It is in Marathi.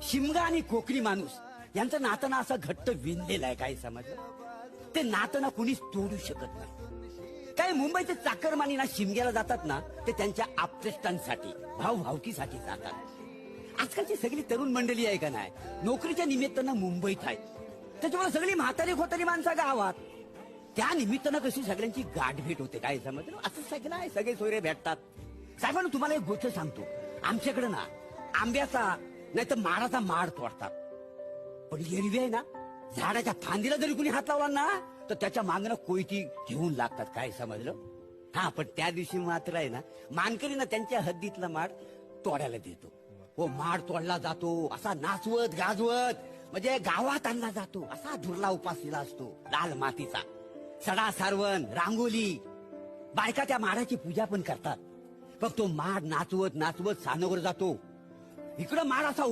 शिमगा आणि कोकणी माणूस यांचं नातं ना असं घट्ट विणलेलं आहे. काय समजलं? ते नातं ना कुणीच तोडू शकत नाही. काय मुंबईचे चाकरमानी ना शिमग्याला जातात ना, ते त्यांच्या आप्तेष्टांसाठी, भावभावकीसाठी जातात. आजकालची सगळी तरुण मंडळी आहे का नाही, नोकरीच्या निमित्तानं मुंबईत आहे. त्याच्यामुळे सगळी म्हातारी खोतारी माणसं गावात. त्या निमित्तानं कशी सगळ्यांची गाठभेट होते. काय समजलं? असं सगळं आहे, सगळे सोयरे भेटतात. साहेबांना तुम्हाला एक गोष्ट सांगतो, आमच्याकडे ना आंब्याचा नाही तर माडाचा माड तोडतात, पण एरवी आहे ना, झाडाच्या फांदीला जरी कुणी हात लावला ना, तर त्याच्या मागणं कोयती घेऊन लागतात. काय समजलं? हा, पण त्या दिवशी मात्र आहे ना, मानकरी ना त्यांच्या हद्दीतला माड तोडायला देतो. हो, माड तोडला जातो असा नाचवत गाजवत, म्हणजे गावात आणला जातो असा धुरला उपासलेला असतो, लाल मातीचा. सडा सारवण, रांगोली, बायका त्या माडाची पूजा पण करतात. पण तो माड नाचवत नाचवत सानवर जातो. इकडं माड असा